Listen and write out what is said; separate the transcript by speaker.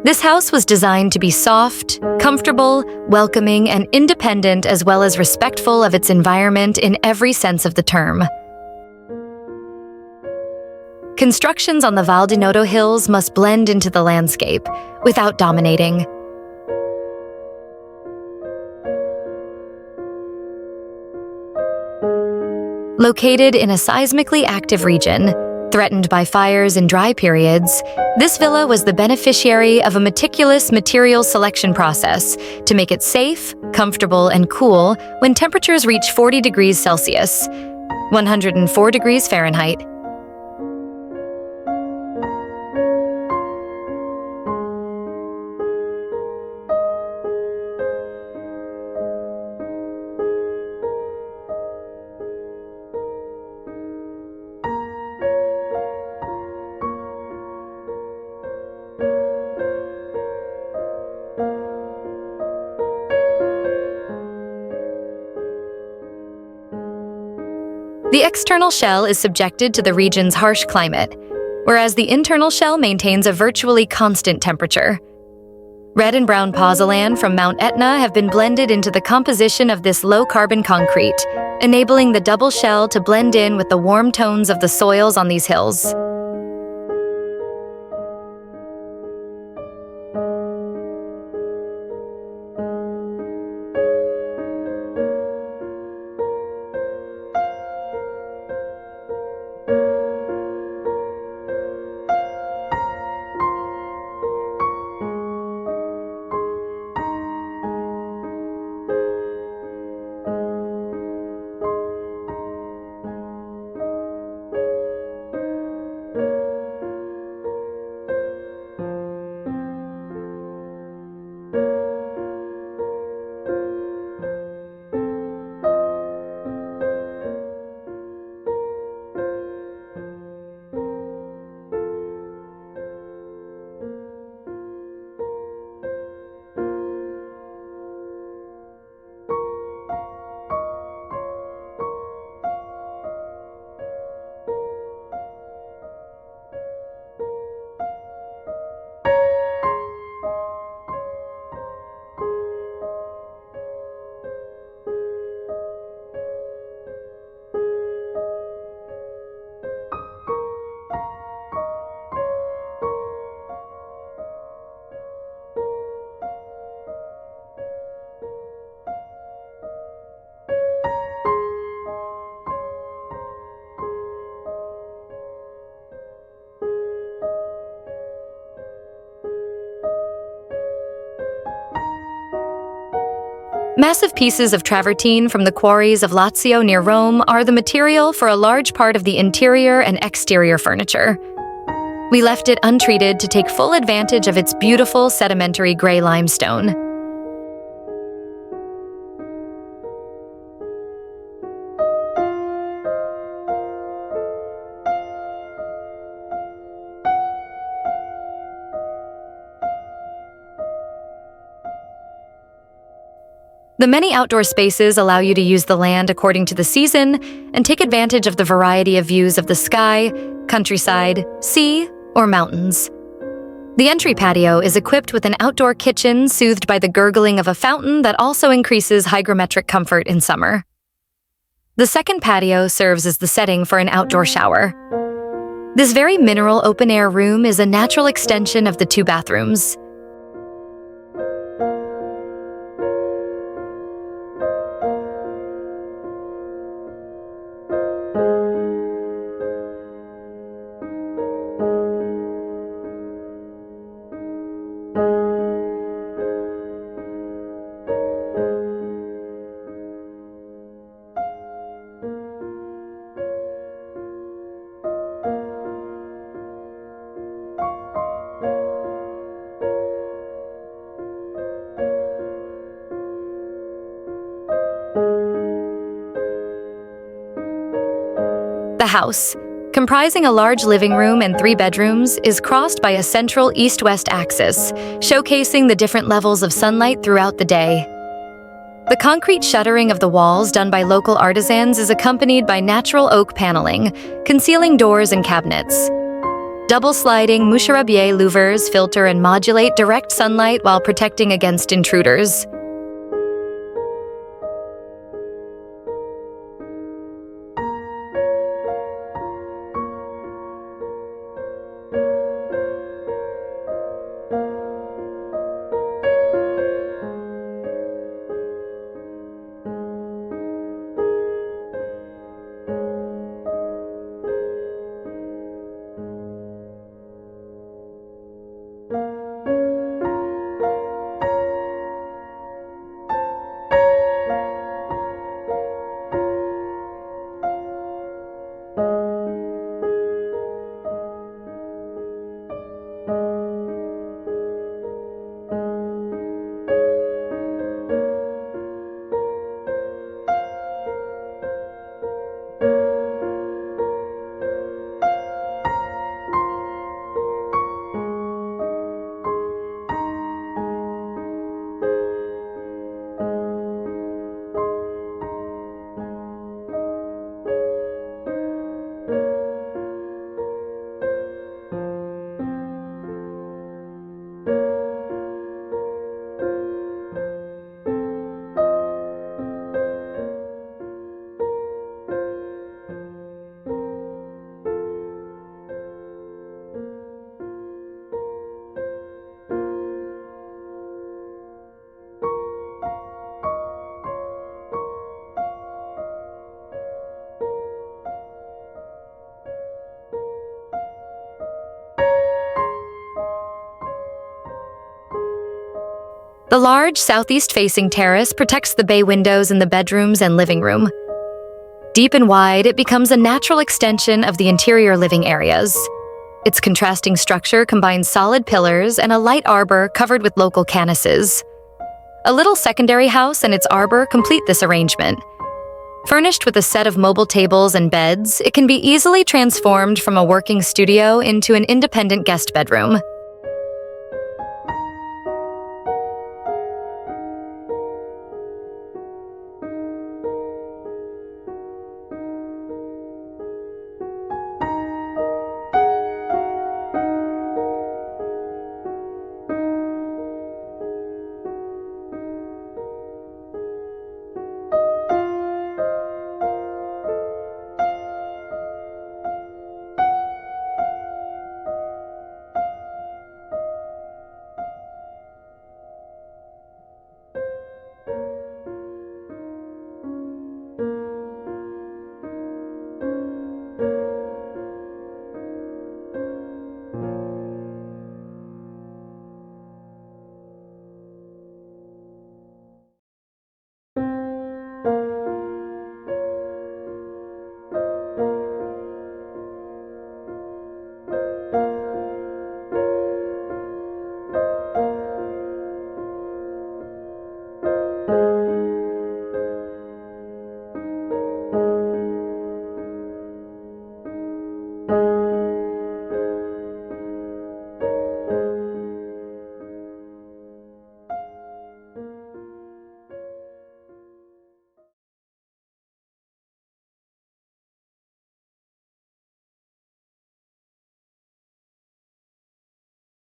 Speaker 1: This house was designed to be soft, comfortable, welcoming, and independent, as well as respectful of its environment in every sense of the term. Constructions on the Val di Noto hills must blend into the landscape without dominating. Located in a seismically active region, threatened by fires in dry periods, this villa was the beneficiary of a meticulous material selection process to make it safe, comfortable, and cool when temperatures reach 40 degrees Celsius, 104 degrees Fahrenheit. The external shell is subjected to the region's harsh climate, whereas the internal shell maintains a virtually constant temperature. Red and brown pozzolan from Mount Etna have been blended into the composition of this low-carbon concrete, enabling the double shell to blend in with the warm tones of the soils on these hills. Massive pieces of travertine from the quarries of Lazio near Rome are the material for a large part of the interior and exterior furniture. We left it untreated to take full advantage of its beautiful sedimentary gray limestone. The many outdoor spaces allow you to use the land according to the season and take advantage of the variety of views of the sky, countryside, sea, or mountains. The entry patio is equipped with an outdoor kitchen soothed by the gurgling of a fountain that also increases hygrometric comfort in summer. The second patio serves as the setting for an outdoor shower. This very mineral open-air room is a natural extension of the two bathrooms. The house, comprising a large living room and 3 bedrooms, is crossed by a central east-west axis, showcasing the different levels of sunlight throughout the day. The concrete shuttering of the walls done by local artisans is accompanied by natural oak paneling, concealing doors and cabinets. Double-sliding moucharabieh louvers filter and modulate direct sunlight while protecting against intruders. The large southeast-facing terrace protects the bay windows in the bedrooms and living room. Deep and wide, it becomes a natural extension of the interior living areas. Its contrasting structure combines solid pillars and a light arbor covered with local canices. A little secondary house and its arbor complete this arrangement. Furnished with a set of mobile tables and beds, it can be easily transformed from a working studio into an independent guest bedroom.